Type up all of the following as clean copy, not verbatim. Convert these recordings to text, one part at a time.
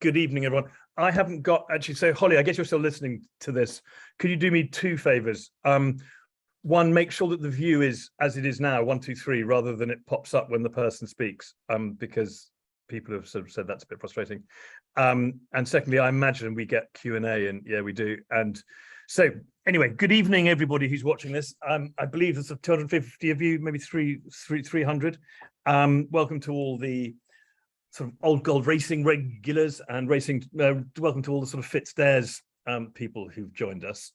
good evening, everyone. I haven't got actually. So, Holly, I guess you're still listening to this. Could you do me two favors? One, make sure that the view is as it is now, 1, 2, 3, rather than it pops up when the person speaks, because people have sort of said that's a bit frustrating. And secondly, I imagine we get Q&A, and yeah, we do. And so, anyway, good evening, everybody who's watching this. I believe there's 250 of you, maybe 300. Welcome to all the sort of old gold racing regulars and racing. Welcome to all the sort of Fitz people who've joined us.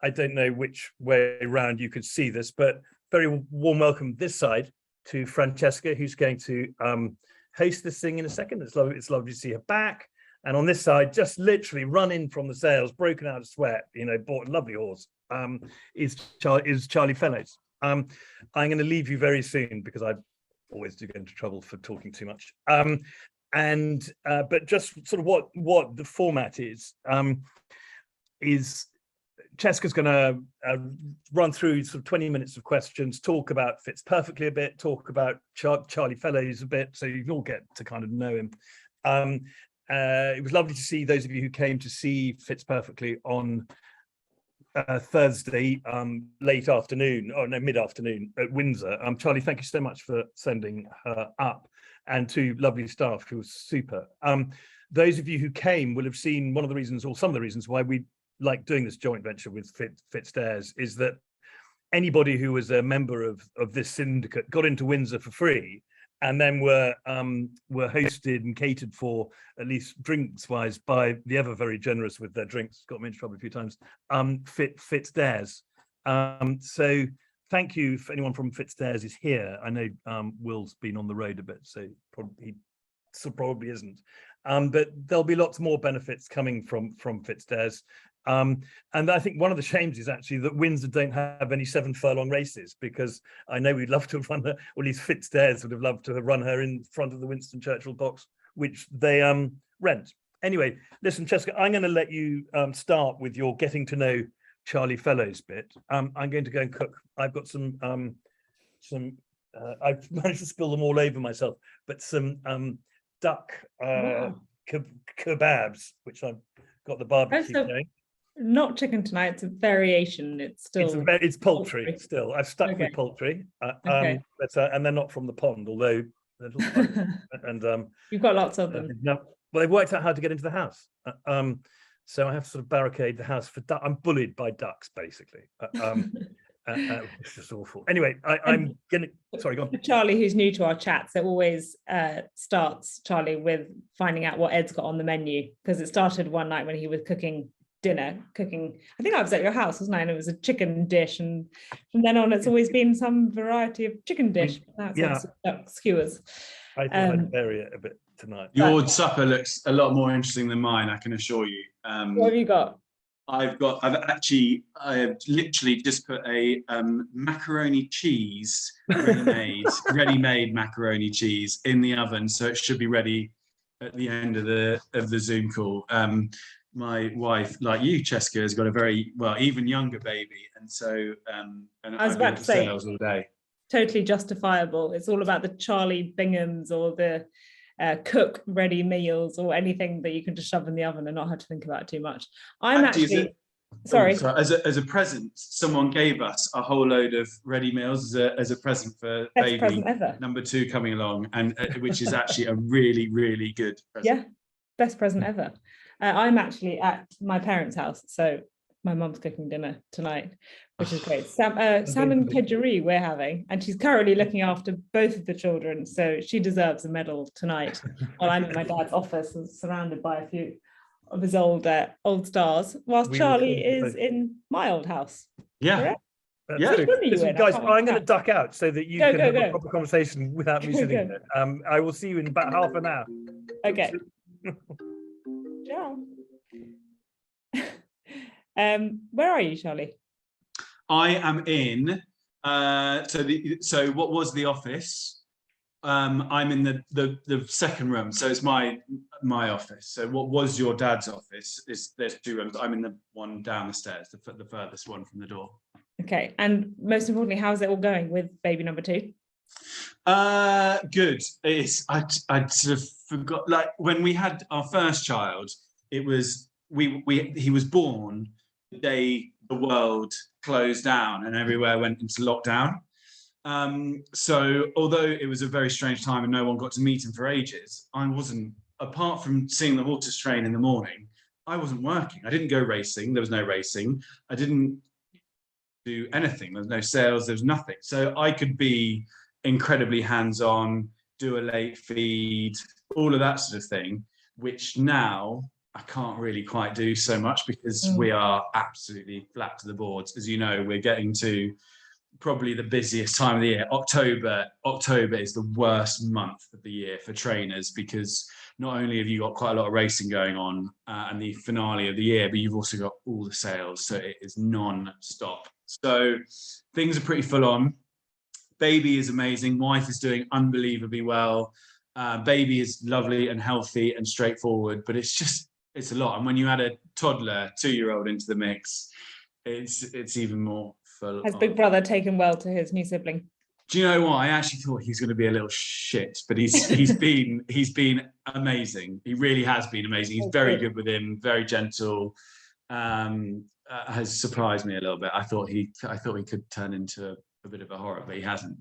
I don't know which way around you could see this, but very warm welcome this side to Francesca, who's going to host this thing in a second. It's lovely to see her back. And on this side, just literally run in from the sales, broken out of sweat, bought a lovely horse, is Charlie Fellows. I'm going to leave you very soon because I always do get into trouble for talking too much. But just sort of what the format is Cheska's going to run through sort of 20 minutes of questions, talk about Fitz Perfectly a bit, talk about Charlie Fellows a bit, so you can all get to kind of know him. It was lovely to see those of you who came to see Fitz Perfectly on Thursday, late afternoon, or no, mid-afternoon at Windsor. Charlie, thank you so much for sending her up, and to lovely staff who was super. Those of you who came will have seen one of the reasons, or some of the reasons why we like doing this joint venture with Fitz is that anybody who was a member of this syndicate got into Windsor for free, and then were hosted and catered for, at least drinks wise, by the ever very generous with their drinks, got me into trouble a few times, Fitz. So thank you for anyone from Fitz is here. I know Will's been on the road a bit, so he probably isn't. But there'll be lots more benefits coming from Fitz. And I think one of the shames is actually that Windsor don't have any 7 furlong races, because I know we'd love to run her, or at least Fitz would have loved to have run her in front of the Winston Churchill box, which they rent. Anyway, listen, Cheska, I'm going to let you start with your getting to know Charlie Fellows bit. I'm going to go and cook. I've got some I've managed to spill them all over myself, but some duck kebabs, which I've got the barbecue going. Not chicken tonight, it's a variation. It's poultry still. I've stuck with poultry, okay. And they're not from the pond, although and you've got lots of them. No, well, they've worked out how to get into the house, so I have to sort of barricade the house for duck. I'm bullied by ducks, basically. It's just awful. Anyway, I'm gonna. Sorry, go on. Charlie, who's new to our chats, it always starts Charlie with finding out what Ed's got on the menu, because it started one night when he was cooking. I think I was at your house, wasn't I? And it was a chicken dish, and from then on it's always been some variety of chicken dish. That's duck skewers. I thought I'd vary it a bit tonight. Your supper looks a lot more interesting than mine, I can assure you. What have you got? I have literally just put a macaroni cheese, ready-made macaroni cheese in the oven, so it should be ready at the end of the Zoom call. My wife, like you, Cheska, has got a very even younger baby, and so and I was about to say all day. Totally justifiable. It's all about the Charlie Binghams or the cook ready meals or anything that you can just shove in the oven and not have to think about too much. Sorry. As a present, someone gave us a whole load of ready meals as a present for Best baby ever. number 2 coming along, and which is actually a really, really good present. Yeah, best present ever. I'm actually at my parents' house, so my mum's cooking dinner tonight, which is great. Salmon kedgeree we're having, and she's currently looking after both of the children, so she deserves a medal tonight. While I'm in my dad's office and surrounded by a few of his old stars, whilst Charlie is in my old house. Yeah. Listen, guys, I'm going to duck out so that you can have a proper conversation without me sitting there. I will see you in about half an hour. Okay. Ciao. Where are you, Charlie? I am in. So what was the office? I'm in the second room, so it's my office. So what was your dad's office? There's 2 rooms. I'm in the one down the stairs, the furthest one from the door. Okay, and most importantly, how's it all going with baby number 2? Good. I sort of forgot, like when we had our first child, it was, he was born the day the world closed down and everywhere went into lockdown. So although it was a very strange time and no one got to meet him for ages, I wasn't, apart from seeing the horses train in the morning, I wasn't working. I didn't go racing. There was no racing. I didn't do anything. There was no sales. There was nothing. So I could be incredibly hands-on, do a late feed, all of that sort of thing, which now I can't really quite do so much because we are absolutely flat to the boards. As you know, we're getting to probably the busiest time of the year. October is the worst month of the year for trainers, because not only have you got quite a lot of racing going on and the finale of the year, but you've also got all the sales. So it is non-stop. So things are pretty full on. Baby is amazing. Wife is doing unbelievably well. Baby is lovely and healthy and straightforward, but it's a lot. And when you add a toddler, 2-year-old into the mix, it's even more full. Has Big Brother taken well to his new sibling? Do you know what? I actually thought he's going to be a little shit, but he's been amazing. He really has been amazing. He's very good with him, very gentle. Has surprised me a little bit. I thought he could turn into a bit of a horror, but he hasn't.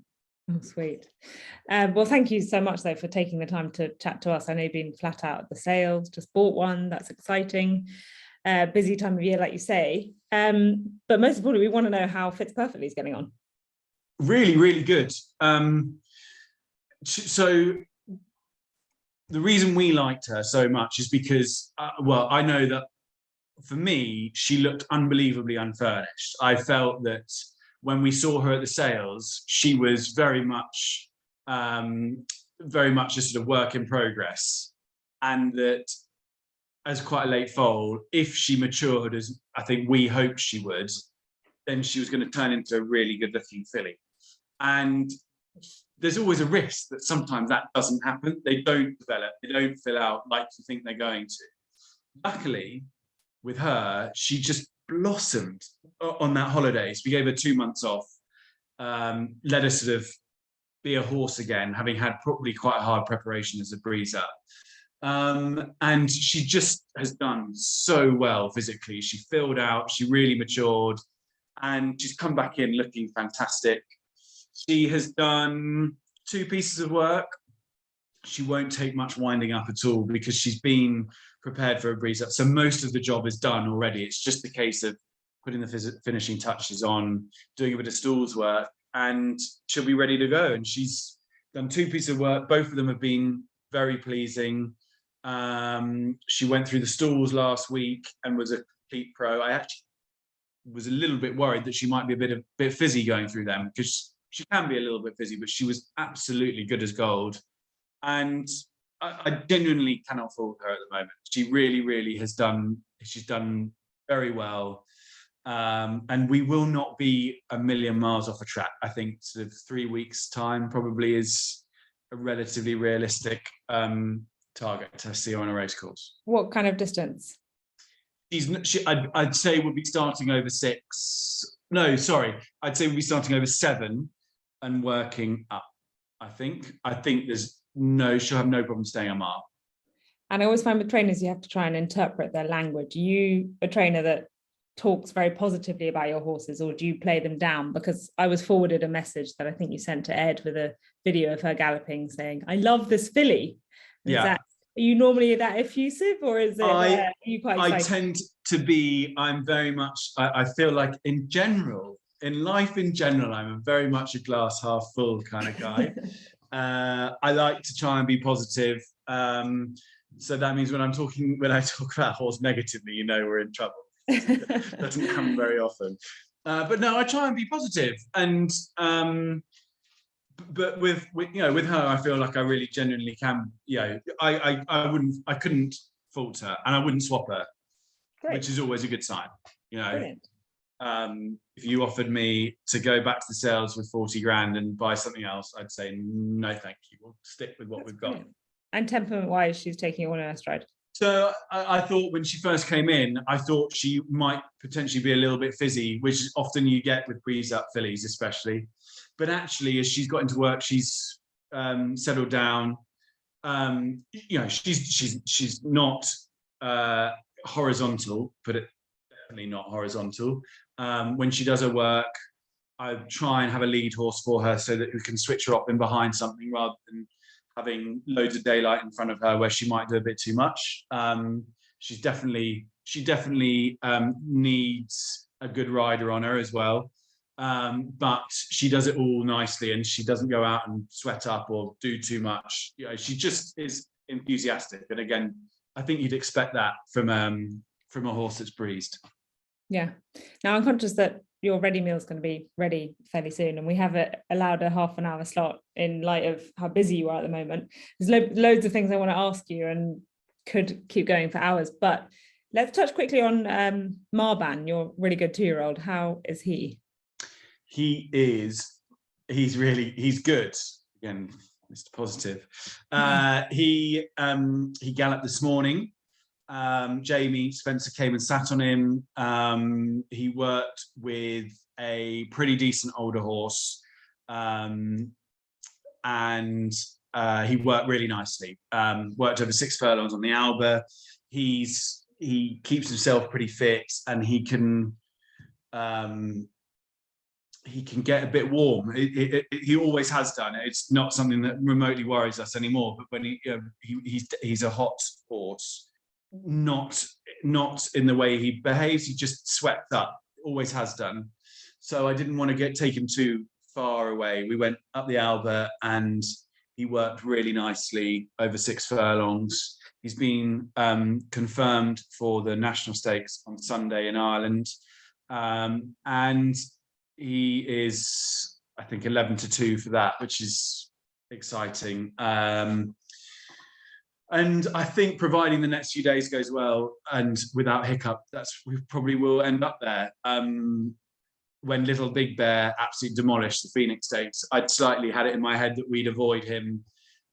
Oh, sweet. Well, thank you so much, though, for taking the time to chat to us. I know you've been flat out at the sales, just bought one. That's exciting. Busy time of year, like you say. But most importantly, we want to know how Fitz Perfectly is getting on. Really, really good. So the reason we liked her so much is because, I know that for me, she looked unbelievably unfurnished. I felt that when we saw her at the sales, she was very much a sort of work in progress, and that as quite a late foal, if she matured as I think we hoped she would, then she was going to turn into a really good looking filly. And there's always a risk that sometimes that doesn't happen. They don't develop, they don't fill out like you think they're going to. Luckily, with her, she just blossomed on that holiday. So we gave her 2 months off, let her sort of be a horse again, having had probably quite a hard preparation as a breezer. And she just has done so well physically. She filled out, she really matured, and she's come back in looking fantastic. She has done 2 pieces of work. She won't take much winding up at all because she's been prepared for a breeze-up. So most of the job is done already. It's just a case of putting the finishing touches on, doing a bit of stalls work, and she'll be ready to go. And she's done 2 pieces of work. Both of them have been very pleasing. She went through the stalls last week and was a complete pro. I actually was a little bit worried that she might be a bit fizzy going through them, because she can be a little bit fizzy, but she was absolutely good as gold. And I genuinely cannot fault her at the moment. She really, really she's done very well. And we will not be a million miles off a track. I think sort of 3 weeks' time probably is a relatively realistic target to see her on a race course. What kind of distance? I'd say we'll be starting over 6. No, sorry. I'd say we'll be starting over 7 and working up. I think she'll have no problem staying a mile. And I always find with trainers, you have to try and interpret their language. Are you a trainer that talks very positively about your horses, or do you play them down? Because I was forwarded a message that I think you sent to Ed with a video of her galloping saying, "I love this filly." Are you normally that effusive, or is it are you quite excited? I tend to be, I'm very much, I feel like in life in general, I'm very much a glass half full kind of guy. I like to try and be positive. So that means when I talk about horse negatively, we're in trouble. It doesn't come very often. But no, I try and be positive. And but with her, I feel like I really genuinely can. I couldn't fault her, and I wouldn't swap her. Great. Which is always a good sign. Brilliant. If you offered me to go back to the sales with 40 grand and buy something else, I'd say no, thank you. We'll stick with what we've got. And temperament-wise, she's taking it all in her stride. So I thought when she first came in, I thought she might potentially be a little bit fizzy, which often you get with breeze-up fillies, especially. But actually, as she's got into work, she's settled down. you know, she's not horizontal, but definitely not horizontal. When she does her work, I try and have a lead horse for her so that we can switch her off in behind something rather than having loads of daylight in front of her where she might do a bit too much. She definitely needs a good rider on her as well. But she does it all nicely, and she doesn't go out and sweat up or do too much. You know, she just is enthusiastic. And again, I think you'd expect that from a horse that's breezed. Yeah. Now I'm conscious that your ready meal is going to be ready fairly soon, and we have allowed a half an hour slot in light of how busy you are at the moment. There's loads of things I want to ask you and could keep going for hours, but let's touch quickly on Marban, your really good 2-year-old. How is he? He's good. Again, Mr. Positive. He galloped this morning. Jamie Spencer came and sat on him. He worked with a pretty decent older horse, and he worked really nicely. Worked over 6 furlongs on the Alba. He keeps himself pretty fit, and he can get a bit warm. He always has done. It's not something that remotely worries us anymore. But when he's a hot horse. Not in the way he behaves. He just sweats up, always has done. So I didn't want to take him too far away. We went up the Alba and he worked really nicely over 6 furlongs. He's been confirmed for the National Stakes on Sunday in Ireland, and he is, I think, 11-2 for that, which is exciting. And I think, providing the next few days goes well and without hiccup, we probably will end up there. When Little Big Bear absolutely demolished the Phoenix Stakes, I'd slightly had it in my head that we'd avoid him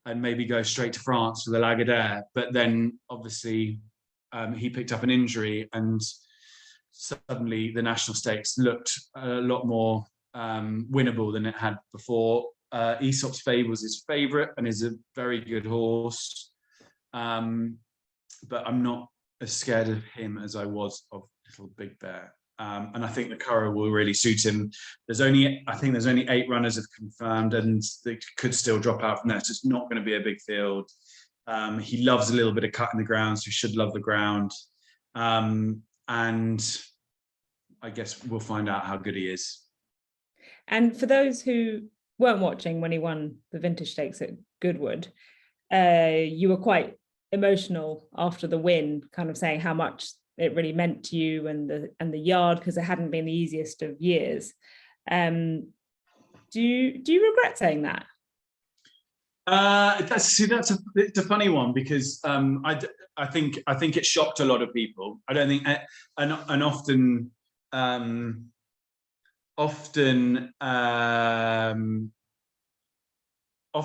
and maybe go straight to France for the Lagardère. But then, obviously, he picked up an injury, and suddenly the National Stakes looked a lot more winnable than it had before. Aesop's Fable is his favourite and is a very good horse. But I'm not as scared of him as I was of Little Big Bear. And I think the Curragh will really suit him. I think there's only 8 runners have confirmed, and they could still drop out from there. So it's not going to be a big field. He loves a little bit of cut in the ground, so he should love the ground. And I guess we'll find out how good he is. And for those who weren't watching when he won the Vintage Stakes at Goodwood, you were quite emotional after the win, kind of saying how much it really meant to you and the yard, because it hadn't been the easiest of years. Do you regret saying that? It's a funny one, because I think it shocked a lot of people. I don't think, and often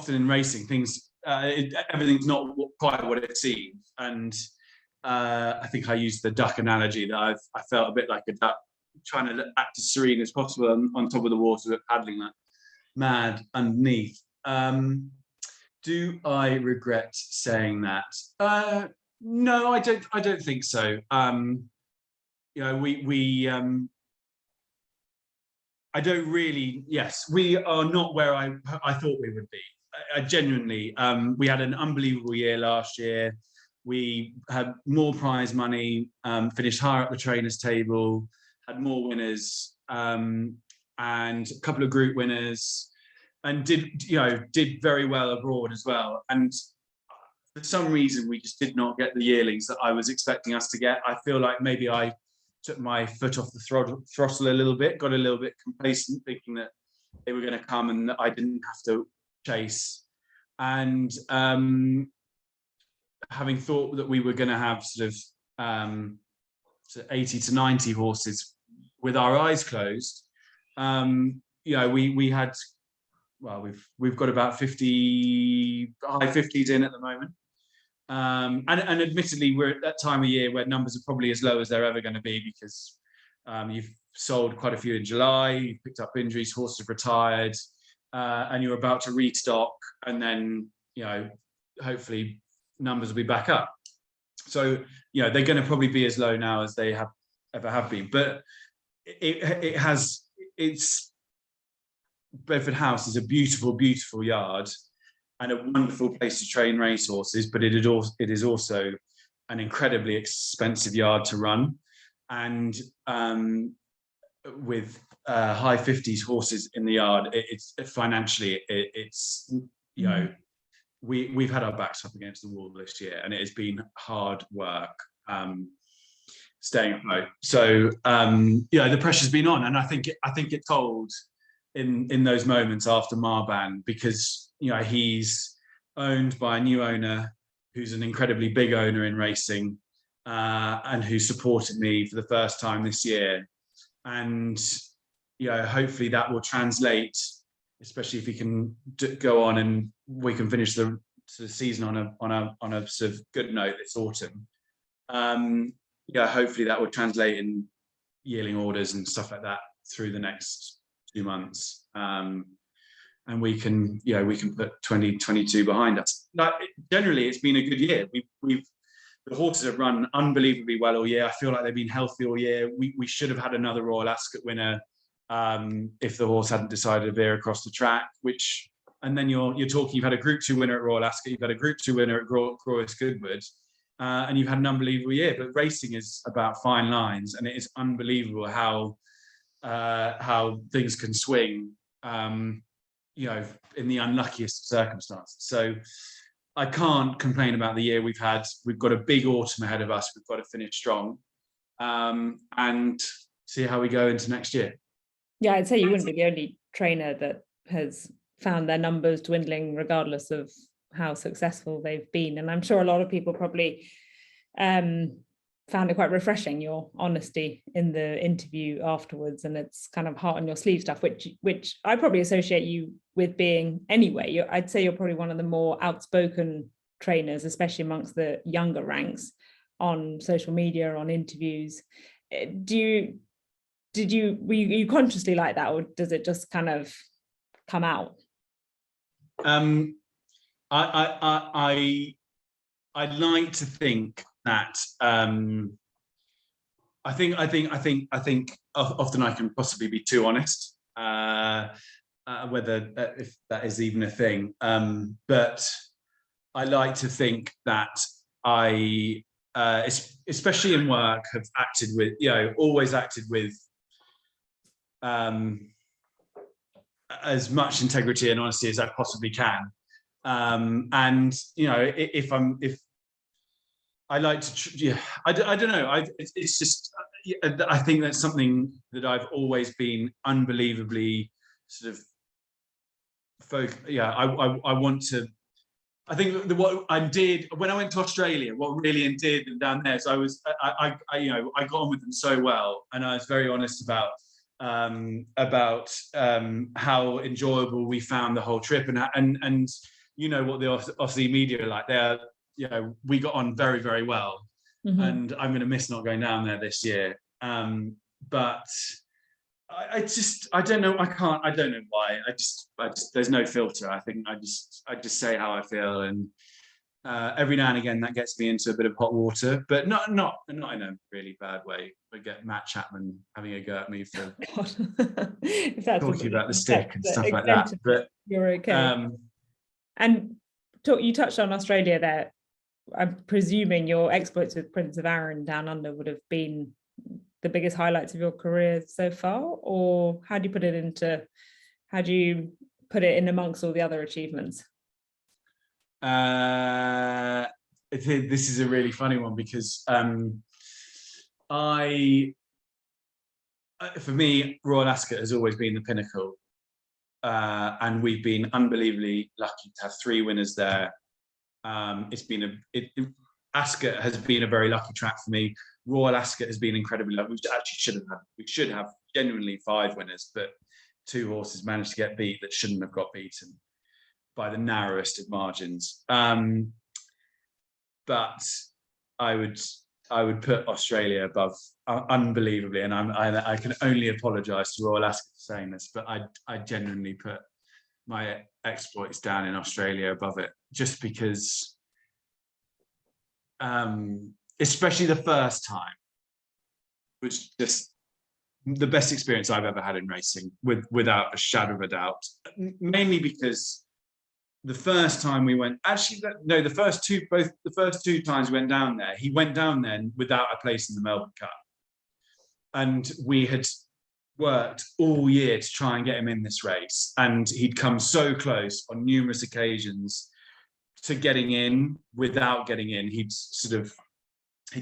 in racing, things everything's not quite what it seems. And I think I used the duck analogy, that I felt a bit like a duck, trying to act as serene as possible on top of the water, but paddling that mad underneath. Do I regret saying that? No, I don't think so. You know, I don't really. Yes, we are not where I thought we would be. Genuinely, we had an unbelievable year last year. We had more prize money, finished higher up the trainers' table, had more winners, and a couple of group winners, and did very well abroad as well. And for some reason, we just did not get the yearlings that I was expecting us to get. I feel like maybe I took my foot off the throttle a little bit, got a little bit complacent, thinking that they were going to come and that I didn't have to chase. And having thought that we were going to have sort of 80 to 90 horses with our eyes closed, we had, well, we've got about 50, high 50s in at the moment. And admittedly, we're at that time of year where numbers are probably as low as they're ever going to be, because you've sold quite a few in July, you've picked up injuries, horses have retired, and you're about to restock, and then hopefully numbers will be back up. So, you know, they're going to probably be as low now as they ever have been. But it's Bedford House is a beautiful, beautiful yard and a wonderful place to train racehorses, but it is also an incredibly expensive yard to run. And with high 50s horses in the yard, it's financially, it's you know, we've had our backs up against the wall this year, and it has been hard work staying afloat. So you know, the pressure's been on, and I think it told in those moments after Marban, because you know, he's owned by a new owner who's an incredibly big owner in racing, and who supported me for the first time this year. And you know, hopefully that will translate, especially if he can go on and we can finish the sort of season on a sort of good note this autumn. Yeah, hopefully that will translate in yearling orders and stuff like that through the next 2 months. And we can put 2022 behind us. Like, generally, it's been a good year. The horses have run unbelievably well all year. I feel like they've been healthy all year. We should have had another Royal Ascot winner if the horse hadn't decided to veer across the track. And then you're talking. You've had a Group 2 winner at Royal Ascot. You've had a Group 2 winner at Royal Goodwood, and you've had an unbelievable year. But racing is about fine lines, and it is unbelievable how things can swing. You know, in the unluckiest circumstances. So I can't complain about the year we've had. We've got a big autumn ahead of us. We've got to finish strong, and see how we go into next year. Yeah, I'd say you wouldn't be the only trainer that has found their numbers dwindling regardless of how successful they've been. And I'm sure a lot of people probably found it quite refreshing, your honesty in the interview afterwards, and it's kind of heart on your sleeve stuff, which I probably associate you with being anyway. I'd say you're probably one of the more outspoken trainers, especially amongst the younger ranks, on social media, on interviews. Were you consciously like that, or does it just kind of come out? I'd like to think that I think often I can possibly be too honest, whether if that is even a thing. But I like to think that I, especially in work, have acted with, always acted with as much integrity and honesty as I possibly can. And if I like to, I don't know. It's just, I think that's something that I've always been unbelievably sort of I want to. I think what I did when I went to Australia, what really endeared them down there is I got on with them so well, and I was very honest about how enjoyable we found the whole trip, and you know what the Aussie media are like. They're, we got on very, very well. Mm-hmm. And I'm going to miss not going down there this year. But I don't know. I don't know why. I just there's no filter. I think I just say how I feel, and every now and again that gets me into a bit of hot water, but not in a really bad way. I get Matt Chapman having a go at me for talking about the stick and stuff like that. But you're okay. And you touched on Australia there. I'm presuming your exploits with Prince of Arran down under would have been the biggest highlights of your career so far, or how do you put it in amongst all the other achievements? This is a really funny one because for me, Royal Ascot has always been the pinnacle. And we've been unbelievably lucky to have 3 winners there. Ascot has been a very lucky track for me. Royal Ascot has been incredibly lucky. We should have genuinely 5 winners, but 2 horses managed to get beat that shouldn't have got beaten by the narrowest of margins. But I would put Australia above unbelievably, and I can only apologise to Royal Ascot for saying this, but I genuinely put my exploits down in Australia above it. just because, especially the first time, was just the best experience I've ever had in racing, without a shadow of a doubt. Mainly because the first time we went, the first two times we went down there, he went down there without a place in the Melbourne Cup. And we had worked all year to try and get him in this race. And he'd come so close on numerous occasions to getting in without getting in. He'd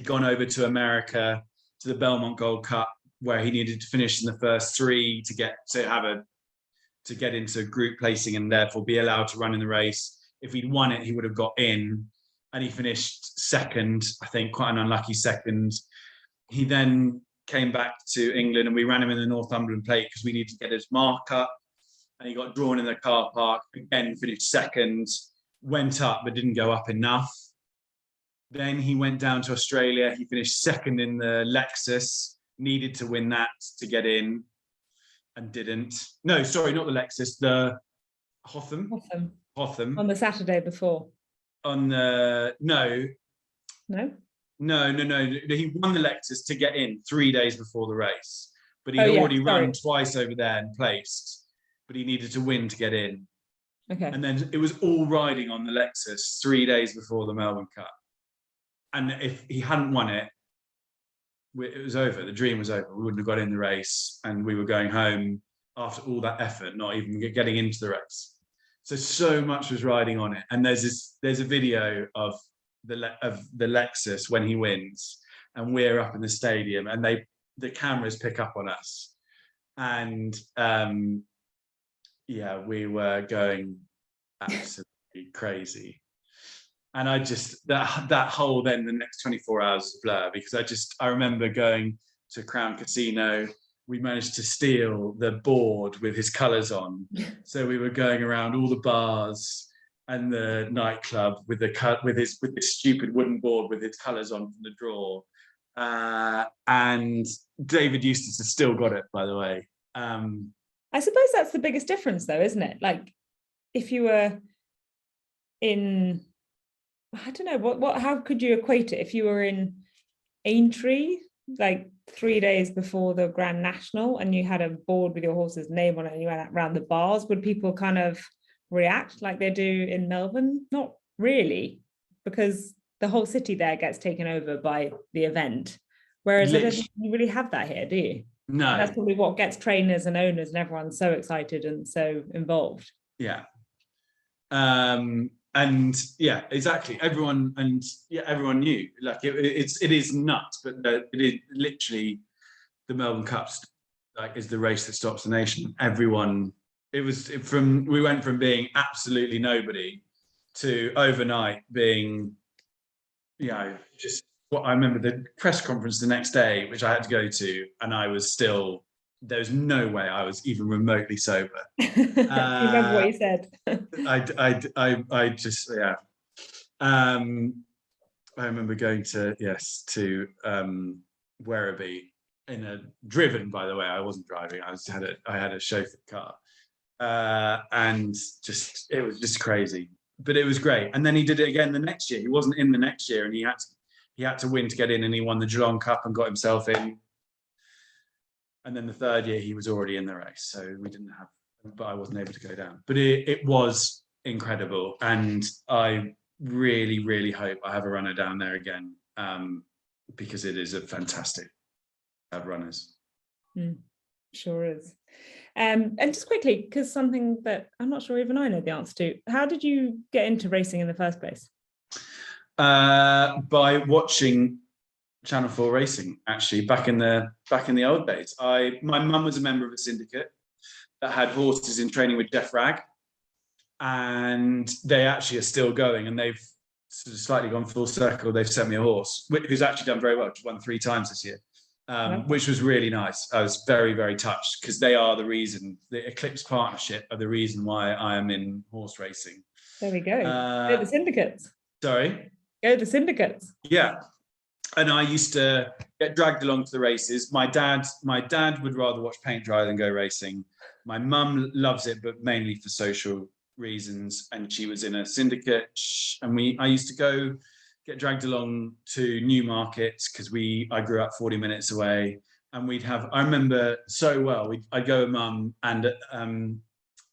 gone over to America, to the Belmont Gold Cup, where he needed to finish in the first three to get into group placing and therefore be allowed to run in the race. If he'd won it, he would have got in, and he finished second, I think, quite an unlucky second. He then came back to England and we ran him in the Northumberland Plate because we needed to get his mark up, and he got drawn in the car park, again finished second, went up but didn't go up enough. Then he went down to Australia, he finished second in the Lexus, needed to win that to get in and didn't. No, sorry, not the Lexus, the Hotham. On the Saturday before. He won the Lexus to get in 3 days before the race, but he'd already run twice over there and placed, but he needed to win to get in. Okay. And then it was all riding on the Lexus 3 days before the Melbourne Cup. And if he hadn't won it, it was over. The dream was over. We wouldn't have got in the race, and we were going home after all that effort, not even getting into the race. So much was riding on it. And there's a video of the Lexus when he wins, and we're up in the stadium, and the cameras pick up on us, and we were going absolutely crazy. And I just, that whole, then the next 24 hours was a blur, because I remember going to Crown Casino. We managed to steal the board with his colours on. So we were going around all the bars and the nightclub with this stupid wooden board with his colours on from the drawer. And David Eustace has still got it, by the way. I suppose that's the biggest difference, though, isn't it? Like, if you were in, I don't know, how could you equate it? If you were in Aintree, like 3 days before the Grand National, and you had a board with your horse's name on it and you went around the bars, would people kind of react like they do in Melbourne? Not really, because the whole city there gets taken over by the event. Whereas I don't think you really have that here, do you? No. And that's probably what gets trainers and owners and everyone so excited and so involved. Yeah. And yeah, exactly. Everyone knew. Like it is nuts, but it is literally the Melbourne Cup. Like, is the race that stops the nation. Everyone. We went from being absolutely nobody to overnight being, just what I remember the press conference the next day, which I had to go to, and I was still. There's no way I was even remotely sober. You remember what you said? I just, yeah. I remember going to Werribee driven, by the way. I wasn't driving. I had a chauffeur car, and it was just crazy. But it was great. And then he did it again the next year. He wasn't in the next year, and he had to win to get in, and he won the Geelong Cup and got himself in. And then the third year he was already in the race, so I wasn't able to go down. But it was incredible, and I really, really hope I have a runner down there again, because it is a fantastic runners. Sure is. And just quickly, because something that I'm not sure even I know the answer to, how did you get into racing in the first place? By watching Channel 4 racing, actually, back in the old days. My mum was a member of a syndicate that had horses in training with Jeff Ragg, and they actually are still going, and they've sort of slightly gone full circle. They've sent me a horse who's actually done very well. She's won 3 times this year, which was really nice. I was very, very touched, because they are the reason. The Eclipse Partnership are the reason why I am in horse racing. There we go. Go the syndicates. Sorry? Go the syndicates. Yeah. And I used to get dragged along to the races. My dad would rather watch paint dry than go racing. My mum loves it, but mainly for social reasons, and she was in a syndicate, and I used to get dragged along to Newmarket because I grew up 40 minutes away, and I remember so well, I'd go with Mum and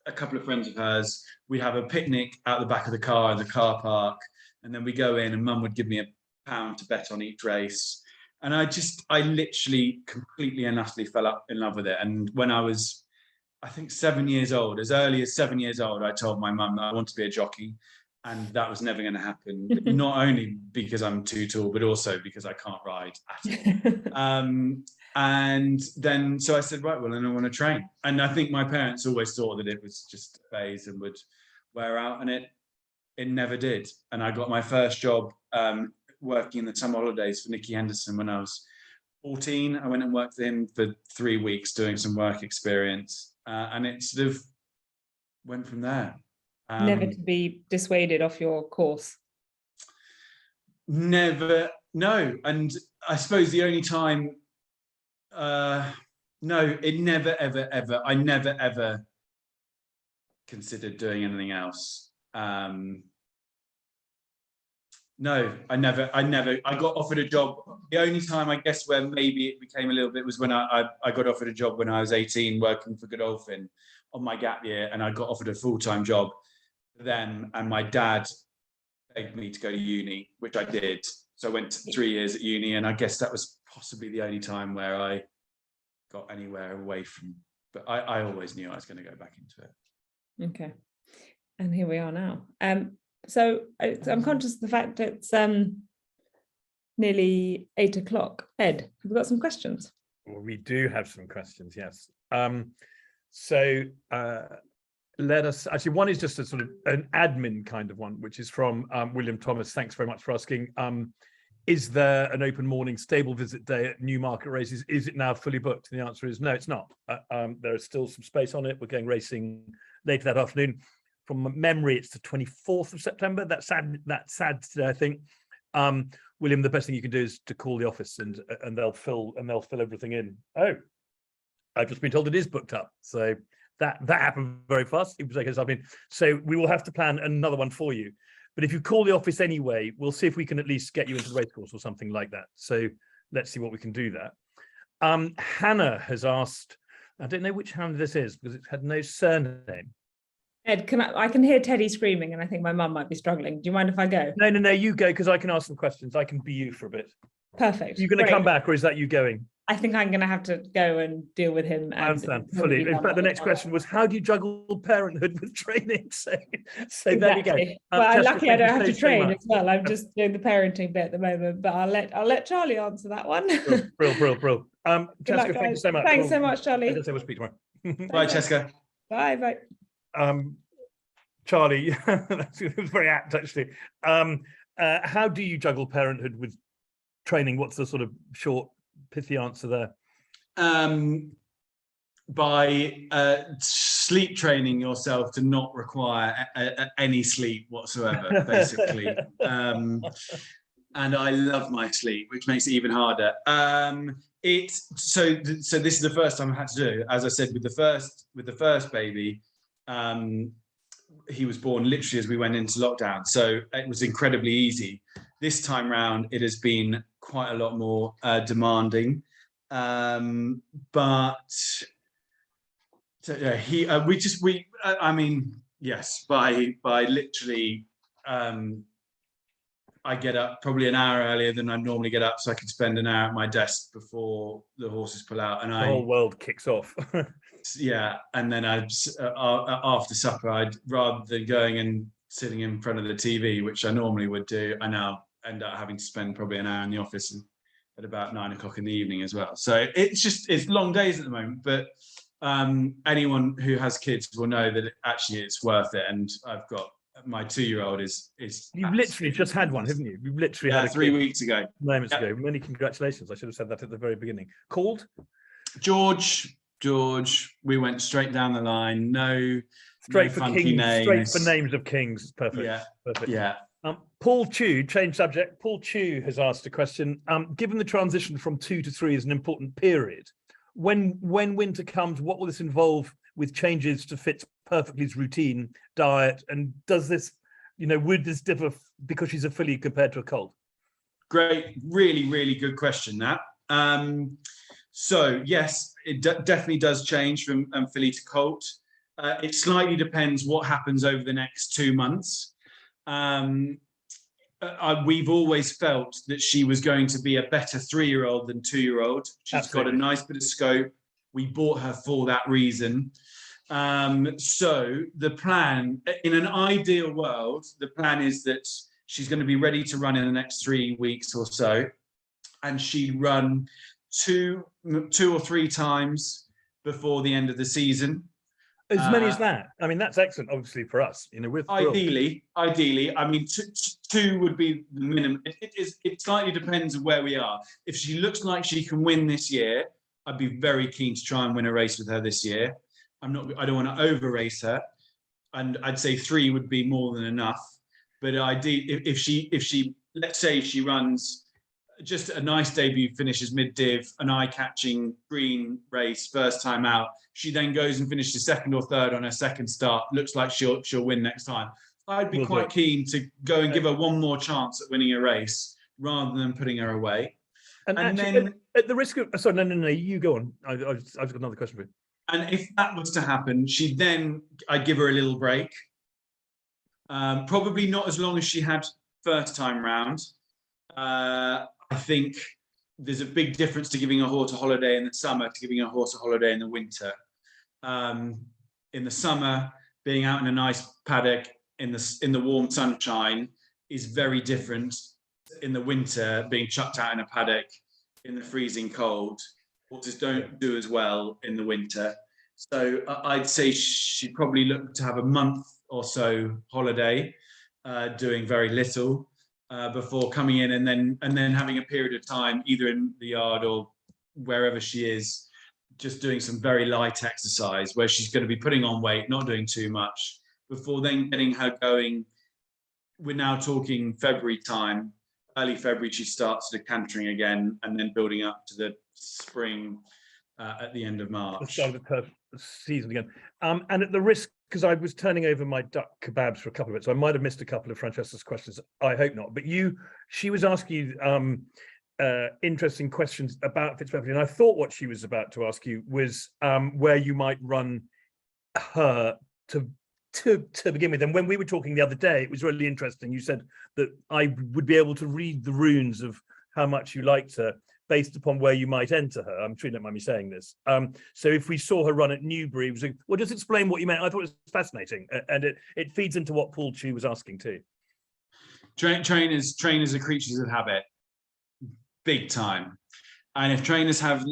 a couple of friends of hers. We'd have a picnic out the back of the car in the car park, and then we go in and Mum would give me £1 to bet on each race. And I literally completely and utterly fell up in love with it. And when I was, I think 7 years old, as early as 7 years old, I told my mum that I want to be a jockey. And that was never going to happen, not only because I'm too tall, but also because I can't ride at all. And then, so I said, right, well, then I want to train. And I think my parents always thought that it was just a phase and would wear out, and it never did. And I got my first job working in the summer holidays for Nicky Henderson when I was 14. I went and worked for him for 3 weeks doing some work experience, and it sort of went from there. Never to be dissuaded off your course. Never, no. And I suppose the only time, no, it never, ever, ever, I never, ever considered doing anything else. No, I got offered a job. The only time, I guess, where maybe it became a little bit was when I got offered a job when I was 18 working for Godolphin on my gap year, and I got offered a full-time job then, and my dad begged me to go to uni, which I did. So I went 3 years at uni, and I guess that was possibly the only time where I got anywhere away from, but I always knew I was going to go back into it. Okay. And here we are now. So I'm conscious of the fact that it's nearly 8 o'clock. Ed, have we got some questions? Well, we do have some questions, yes. Let us, actually, one is just a sort of an admin kind of one, which is from William Thomas. Thanks very much for asking. Is there an open morning stable visit day at Newmarket races? Is it now fully booked? And the answer is no, it's not. There is still some space on it. We're going racing later that afternoon. From memory, it's the 24th of September. That's sad today, I think. William, the best thing you can do is to call the office and they'll fill everything in. Oh, I've just been told it is booked up. So that happened very fast. It was like something. So we will have to plan another one for you. But if you call the office anyway, we'll see if we can at least get you into the racecourse or something like that. So let's see what we can do there. Hannah has asked, I don't know which Hannah this is because it had no surname. Ed, I can hear Teddy screaming, and I think my mum might be struggling. Do you mind if I go? No, you go, because I can ask some questions. I can be you for a bit. Perfect. Are you going to come back, or is that you going? I think I'm going to have to go and deal with him. I understand fully. In fact, the next question was, how do you juggle parenthood with training? So exactly. There you go. Well, luckily I don't have to train as well. I'm just doing the parenting bit at the moment, but I'll let Charlie answer that one. Brill. Jessica, thank you so much. Thanks so much, Charlie. We'll speak tomorrow. Bye, Jessica. Bye. Charlie, it was very apt actually. How do you juggle parenthood with training? What's the sort of short, pithy answer there? By sleep training yourself to not require any sleep whatsoever, basically. And I love my sleep, which makes it even harder. So this is the first time I had to do, as I said, with the first baby. He was born literally as we went into lockdown, so it was incredibly easy. This time round, it has been quite a lot more demanding. But so, yeah, by literally, I get up probably an hour earlier than I normally get up, so I can spend an hour at my desk before the horses pull out, and the whole world kicks off. Yeah, and then after supper, rather than going and sitting in front of the TV, which I normally would do, I now end up having to spend probably an hour in the office at about 9 o'clock in the evening as well. So it's long days at the moment, but anyone who has kids will know that it's worth it. And I've got my 2-year-old is. You've literally just had one, haven't you? You've literally had 3 weeks ago. Moments ago. Many congratulations. I should have said that at the very beginning. Called? George, we went straight down the line. Straight for names of kings. Perfect. Yeah. Perfect. Yeah. Paul Chu, change subject. Paul Chu has asked a question. Given the transition from 2 to 3 is an important period, when winter comes, what will this involve with changes to Fitz Perfectly's routine, diet, and does this, would this differ because she's a filly compared to a colt? Great, really, really good question, that. So yes, it definitely does change from filly to colt. It slightly depends what happens over the next 2 months. We've always felt that she was going to be a better 3-year-old than 2-year-old. She's Absolutely. Got a nice bit of scope. We bought her for that reason. So the plan, in an ideal world, the plan is that she's going to be ready to run in the next 3 weeks or so, and she'd run two or three times before the end of the season. As many as that. I mean, that's excellent, obviously, for us. We're ideally. I mean, two would be the minimum. It slightly depends on where we are. If she looks like she can win this year, I'd be very keen to try and win a race with her this year. I don't want to over race her, and I'd say 3 would be more than enough. But if she, let's say she runs just a nice debut, finishes mid-div, an eye-catching green race, first time out. She then goes and finishes 2nd or 3rd on her second start. Looks like she'll win next time. I'd be quite keen to go and give her one more chance at winning a race rather than putting her away. And actually, then, at the risk of sorry, no, you go on. I've got another question for you. And if that was to happen, I'd give her a little break. Probably not as long as she had first time round. I think there's a big difference to giving a horse a holiday in the summer to giving a horse a holiday in the winter. In the summer, being out in a nice paddock in the warm sunshine is very different. In the winter, being chucked out in a paddock in the freezing cold, horses don't do as well in the winter. So I'd say she'd probably look to have a month or so holiday, doing very little. Before coming in and then having a period of time either in the yard or wherever she is, just doing some very light exercise where she's going to be putting on weight, not doing too much, before then getting her going. We're now talking February time, early February she starts the cantering again, and then building up to the spring at the end of March. The start of the season again. And at the risk, because I was turning over my duck kebabs for a couple of minutes, so I might have missed a couple of Francesca's questions. I hope not. But she was asking you interesting questions about Fitz Perfectly, and I thought what she was about to ask you was where you might run her to begin with. And when we were talking the other day, it was really interesting. You said that I would be able to read the runes of how much you liked her based upon where you might enter her. I'm sure you don't mind me saying this. So if we saw her run at Newbury, it was like, well, just explain what you meant. I thought it was fascinating, and it feeds into what Paul Chu was asking too. Trainers are creatures of habit, big time. And if trainers have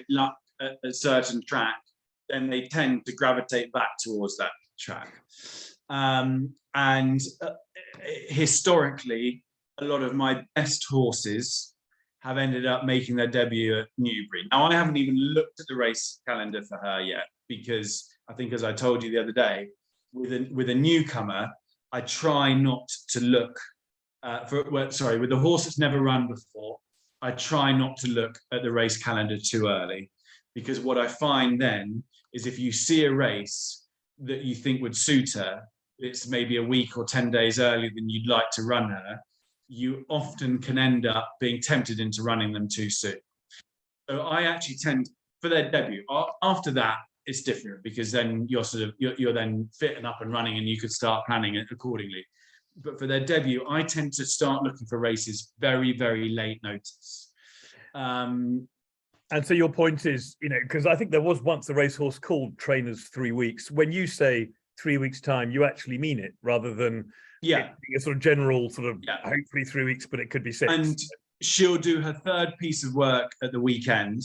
luck at a certain track, then they tend to gravitate back towards that track. And historically, a lot of my best horses have ended up making their debut at Newbury. Now, I haven't even looked at the race calendar for her yet, because I think, as I told you the other day, with a newcomer, I try not to look with the horse that's never run before, I try not to look at the race calendar too early, because what I find then is if you see a race that you think would suit her, it's maybe a week or 10 days earlier than you'd like to run her, you often can end up being tempted into running them too soon. So I actually tend, for their debut, after that, it's different, because then you're then fit and up and running, and you could start planning it accordingly. But for their debut, I tend to start looking for races very, very late notice. And so your point is, because I think there was once a racehorse called Trainers 3 Weeks. When you say 3 weeks time, you actually mean it, rather than a sort of general hopefully 3 weeks, but it could be 6. And she'll do her third piece of work at the weekend,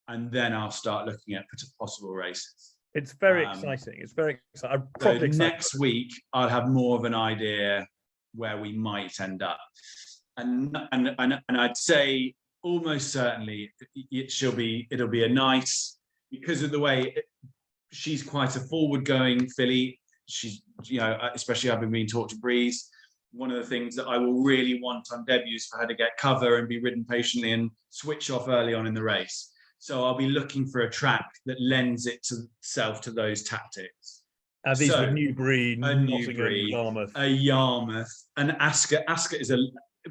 and then I'll start looking at possible races. It's very exciting. It's very exciting. So next week, I'll have more of an idea where we might end up, and I'd say almost certainly it'll be a nice, because of the way she's quite a forward-going filly. She's, especially having been taught to breeze. One of the things that I will really want on debuts for her to get cover and be ridden patiently and switch off early on in the race. So I'll be looking for a track that lends itself to those tactics. These So, were Newbury, a Nottingham, Newbury, Yarmouth. a Yarmouth, an Ascot. Ascot is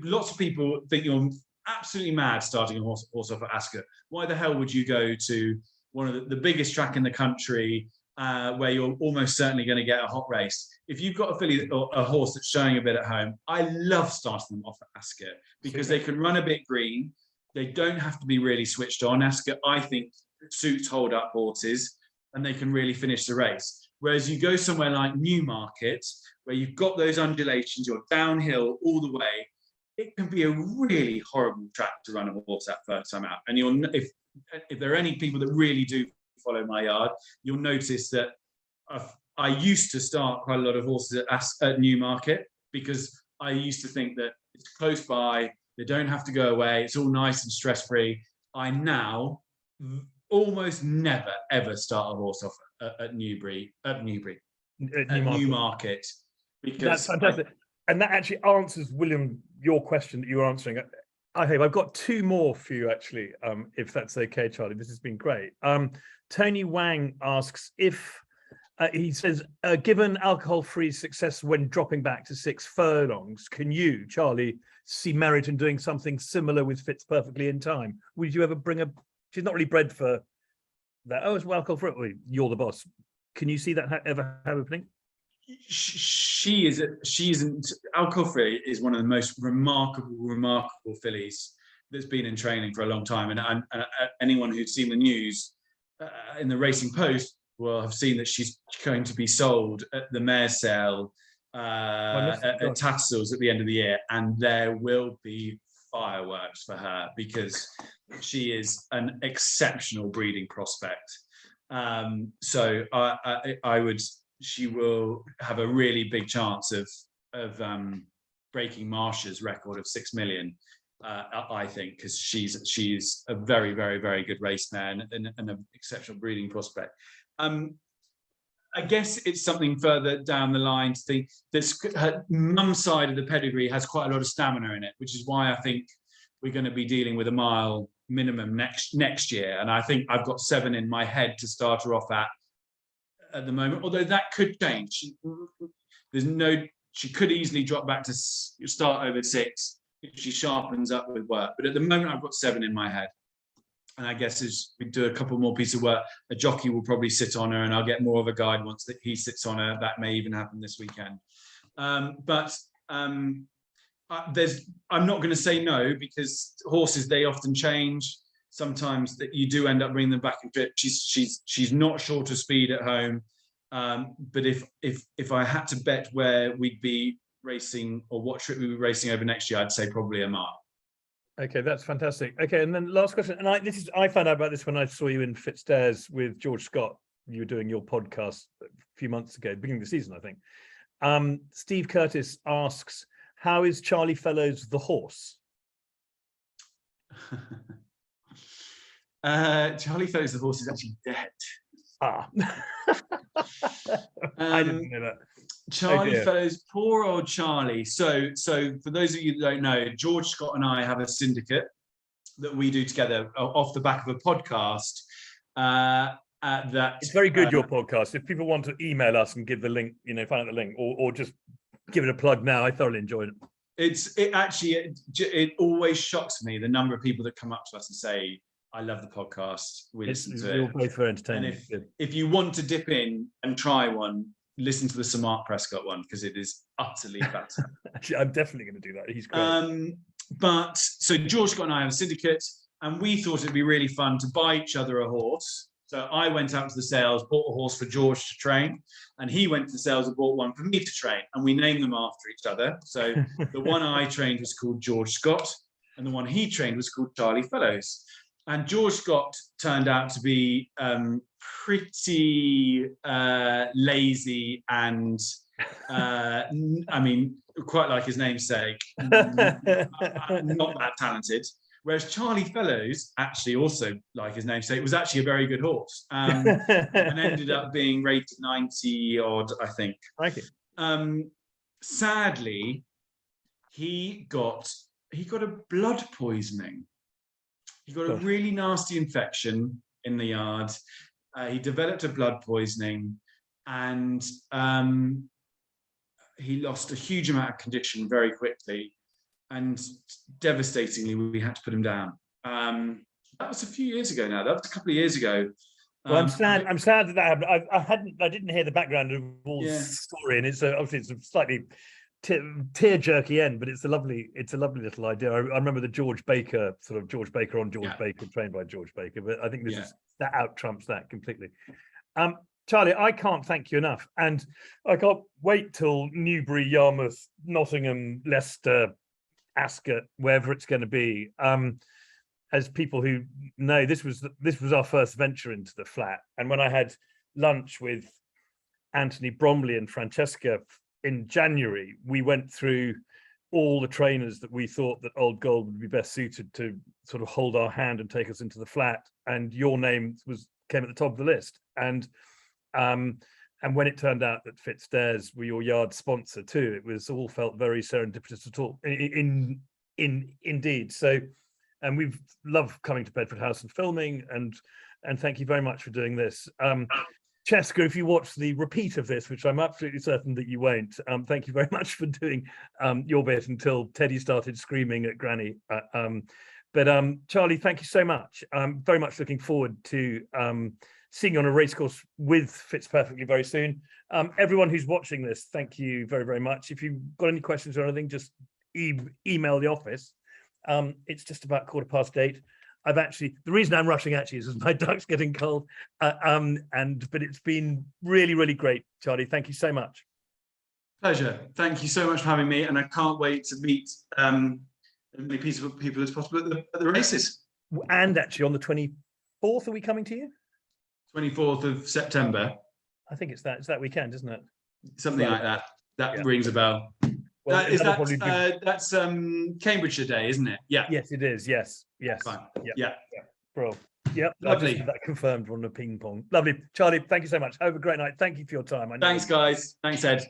lots of people think you're absolutely mad starting a horse off at Ascot. Why the hell would you go to one of the biggest track in the country where you're almost certainly going to get a hot race? If you've got a filly or a horse that's showing a bit at home, I love starting them off at Ascot because they can run a bit green. They don't have to be really switched on. Ascot, I think, suits hold-up horses, and they can really finish the race. Whereas you go somewhere like Newmarket, where you've got those undulations, you're downhill all the way, it can be a really horrible track to run a horse that first time out. And if there are any people that really do follow my yard, you'll notice that I used to start quite a lot of horses at Newmarket because I used to think that it's close by, they don't have to go away, it's all nice and stress-free. I now almost never, ever start a horse off at Newmarket. Because that's fantastic. And that actually answers, William, your question that you were answering. I've got two more for you, actually, if that's okay, Charlie. This has been great. Tony Wang asks if, he says, given alcohol-free success when dropping back to 6 furlongs, can you, Charlie, see merit in doing something similar with Fitz Perfectly in time? Would you ever bring she's not really bred for that. Oh, it's alcohol-free. You're the boss. Can you see that ever happening? She isn't. Alcohol-free is one of the most remarkable fillies that's been in training for a long time. And anyone who's seen the news in the Racing Post will have seen that she's going to be sold at the mare's sale at Tattersall's at the end of the year, and there will be fireworks for her because she is an exceptional breeding prospect. So I would. She will have a really big chance of breaking Marsha's record of 6 million, I think, because she's a very, very, very good race mare and an exceptional breeding prospect. I guess it's something further down the line to think her mum's side of the pedigree has quite a lot of stamina in it, which is why I think we're going to be dealing with a mile minimum next year. And I think I've got 7 in my head to start her off at the moment, although that could change. She could easily drop back to start over 6 if she sharpens up with work. But at the moment, I've got 7 in my head. And I guess as we do a couple more pieces of work, a jockey will probably sit on her and I'll get more of a guide once that he sits on her. That may even happen this weekend. I'm not going to say no, because horses, they often change. Sometimes that you do end up bringing them back into it. She's not short of speed at home, but if I had to bet where we'd be racing or what trip we'd be racing over next year, I'd say probably a mile. Okay, that's fantastic. Okay, and then last question, and I found out about this when I saw you in Fitzdares with George Scott. You were doing your podcast a few months ago, beginning of the season, I think. Steve Curtis asks, how is Charlie Fellows the horse? Charlie Fellows the horse is actually dead. I didn't know that. Charlie Fellows, poor old Charlie. So for those of you that don't know, George Scott and I have a syndicate that we do together off the back of a podcast. It's very good, your podcast. If people want to email us and give the link, find out the link, or just give it a plug now, I thoroughly enjoyed it. It always shocks me the number of people that come up to us and say, I love the podcast. We listen to it. Both for entertainment. And if you want to dip in and try one, listen to the Sir Mark Prescott one, because it is utterly fantastic. Actually, I'm definitely going to do that. He's great. So George Scott and I have a syndicate, and we thought it'd be really fun to buy each other a horse. So I went out to the sales, bought a horse for George to train, and he went to the sales and bought one for me to train, and we named them after each other. So the one I trained was called George Scott, and the one he trained was called Charlie Fellows. And George Scott turned out to be pretty lazy and, quite like his namesake, not that talented. Whereas Charlie Fellows, actually also like his namesake, was actually a very good horse and ended up being rated 90 odd, I think. Thank you. Sadly, he got a blood poisoning. He got a really nasty infection in the yard. He developed a blood poisoning, and he lost a huge amount of condition very quickly, and devastatingly, we had to put him down. That was a few years ago now. That was a couple of years ago. Well, I'm sad that happened. I didn't hear the background of Paul's story, and it's obviously it's a slightly tear-jerky end, but it's a lovely little idea. I remember the George Baker on George Baker, trained by George Baker, but I think this is that out trumps that completely. Charlie, I can't thank you enough, and I can't wait till Newbury, Yarmouth, Nottingham, Leicester, Ascot, wherever it's going to be. As people who know, this was our first venture into the flat, and when I had lunch with Anthony Bromley and Francesca in January, we went through all the trainers that we thought that Old Gold would be best suited to sort of hold our hand and take us into the flat, and your name came at the top of the list. And when it turned out that Fitz Stairs were your yard sponsor too, it was all felt very serendipitous at all. Indeed. So, and we've loved coming to Bedford House and filming, and thank you very much for doing this. Cheska, if you watch the repeat of this, which I'm absolutely certain that you won't, thank you very much for doing your bit until Teddy started screaming at Granny. But Charlie, thank you so much. I'm very much looking forward to seeing you on a racecourse with Fitz Perfectly very soon. Everyone who's watching this, thank you very, very much. If you've got any questions or anything, just email the office. It's just about 8:15. The reason I'm rushing actually is my duck's getting cold. But it's been really, really great, Charlie. Thank you so much. Pleasure. Thank you so much for having me, and I can't wait to meet as many people as possible at the races. And actually, on the 24th, are we coming to you? 24th of September. I think it's that weekend, isn't it? Something like that. That rings a bell. Well, that's Cambridgeshire Day, isn't it? Yeah. Yes, it is. Yes. Fine. Yeah. Bro. Yep. Lovely. That confirmed on the ping pong. Lovely. Charlie, thank you so much. Have a great night. Thank you for your time. Thanks, guys. Thanks, Ed.